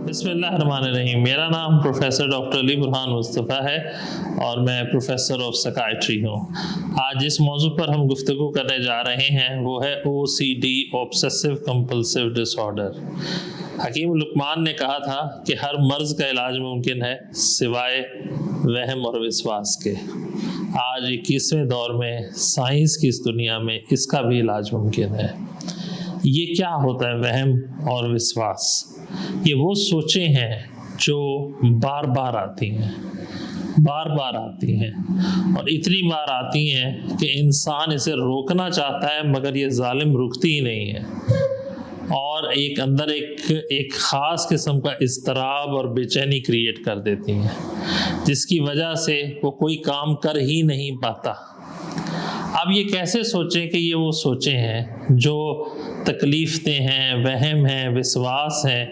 बिस्मिल्लाहिर्रहमानिर्रहीम। मेरा नाम प्रोफेसर डॉक्टर अली बुरहान मुस्तफ़ा है और मैं प्रोफेसर ऑफ साइकाइट्री हूँ। आज जिस मौजू पर हम गुफ्तगू करने जा रहे हैं वो है OCD, ऑब्सेसिव कंपल्सिव डिसऑर्डर। हकीम लुकमान ने कहा था कि हर मर्ज़ का इलाज मुमकिन है सिवाय वहम और विश्वास के। आज 21वें दौर में साइंस की इस दुनिया में इसका भी इलाज मुमकिन है। ये क्या होता है वहम और विश्वास? ये वो सोचें हैं जो बार बार आती हैं और इतनी बार आती हैं कि इंसान इसे रोकना चाहता है मगर ये जालिम रुकती ही नहीं है और एक अंदर एक ख़ास किस्म का इज़्तिराब और बेचैनी क्रिएट कर देती हैं, जिसकी वजह से वो कोई काम कर ही नहीं पाता। अब ये कैसे सोचें कि ये वो सोचें हैं जो तकलीफ़ें हैं, वहम हैं, विश्वास हैं।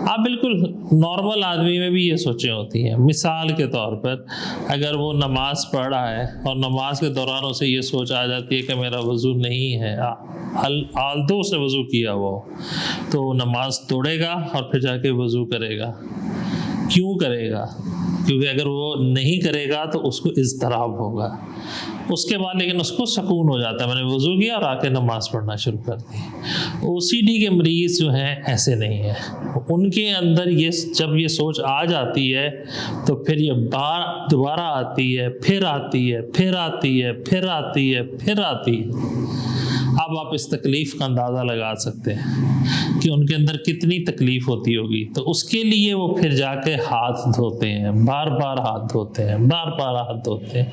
आप बिल्कुल नॉर्मल आदमी में भी ये सोचें होती हैं। मिसाल के तौर पर अगर वो नमाज़ पढ़ रहा है और नमाज के दौरान उसे ये सोच आ जाती है कि मेरा वज़ू नहीं है, आल्दो से वज़ू किया वो, तो नमाज तोड़ेगा और फिर जाके वज़ू करेगा। क्यों करेगा? क्योंकि अगर वो नहीं करेगा तो उसको इज़्तिराब होगा। उसके बाद लेकिन उसको सुकून हो जाता है, मैंने वज़ू किया और आके नमाज़ पढ़ना शुरू कर दी। OCD के मरीज़ जो हैं ऐसे नहीं है। उनके अंदर ये जब ये सोच आ जाती है तो फिर ये दोबारा आती है, फिर आती है, फिर आती है, फिर आती है, फिर आती है। अब आप इस तकलीफ़ का अंदाज़ा लगा सकते हैं कि उनके अंदर कितनी तकलीफ़ होती होगी। तो उसके लिए वो फिर जाके हाथ धोते हैं, बार बार हाथ धोते हैं, बार बार हाथ धोते हैं,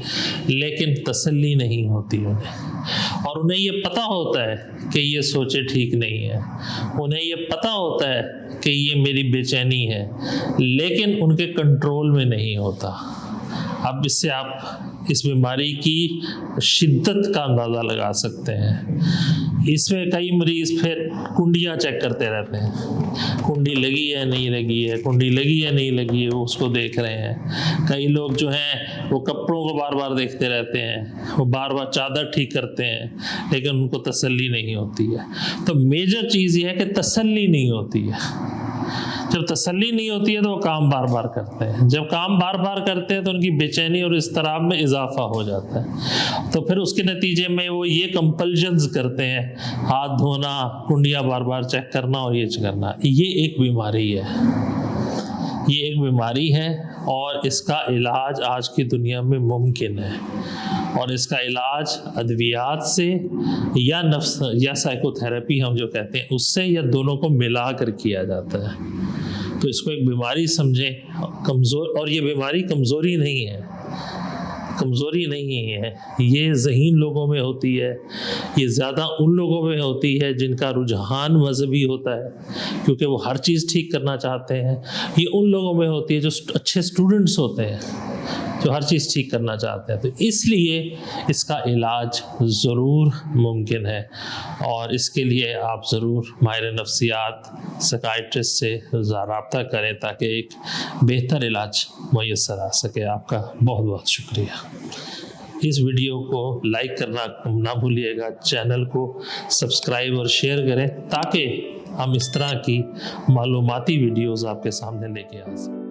लेकिन तसल्ली नहीं होती उन्हें। और उन्हें ये पता होता है कि ये सोचे ठीक नहीं है, उन्हें ये पता होता है कि ये मेरी बेचैनी है, लेकिन उनके कंट्रोल में नहीं होता। अब इससे आप इस बीमारी की शिद्दत का अंदाज़ा लगा सकते हैं। इसमें कई मरीज़ फिर कुंडियाँ चेक करते रहते हैं, कुंडी लगी है नहीं लगी है, कुंडी लगी है नहीं लगी है, वो उसको देख रहे हैं। कई लोग जो हैं वो कपड़ों को बार बार देखते रहते हैं, वो बार बार चादर ठीक करते हैं, लेकिन उनको तसल्ली नहीं होती है। तो मेजर चीज़ ये है कि तसल्ली नहीं होती है। जब तसल्ली नहीं होती है तो वो काम बार बार करते हैं। जब काम बार बार करते हैं तो उनकी बेचैनी और इज़्तिराब में इजाफा हो जाता है। तो फिर उसके नतीजे में वो ये कंपल्शंस करते हैं, हाथ धोना, कुंडियाँ बार बार चेक करना और ये करना। ये एक बीमारी है, ये एक बीमारी है और इसका इलाज आज की दुनिया में मुमकिन है। और इसका इलाज अद्वियात से या नफ्स या साइकोथेरेपी हम जो कहते हैं उससे, या दोनों को मिला कर किया जाता है। तो इसको एक बीमारी समझें, कमज़ोर। और ये बीमारी कमज़ोरी नहीं है, कमज़ोरी नहीं है, ये ज़हीन लोगों में होती है। ये ज़्यादा उन लोगों में होती है जिनका रुझान मजहबी होता है, क्योंकि वो हर चीज़ ठीक करना चाहते हैं। ये उन लोगों में होती है जो अच्छे स्टूडेंट्स होते हैं, जो हर चीज़ ठीक करना चाहते हैं। तो इसलिए इसका इलाज ज़रूर मुमकिन है और इसके लिए आप ज़रूर माहिर नफ्सियात, साइकाइट्रिस्ट से राब्ता करें ताकि एक बेहतर इलाज मुयस्सर आ सके। आपका बहुत बहुत शुक्रिया। इस वीडियो को लाइक करना ना भूलिएगा, चैनल को सब्सक्राइब और शेयर करें ताकि हम इस तरह की मालूमाती वीडियोज़ आपके सामने लेके आ सकें।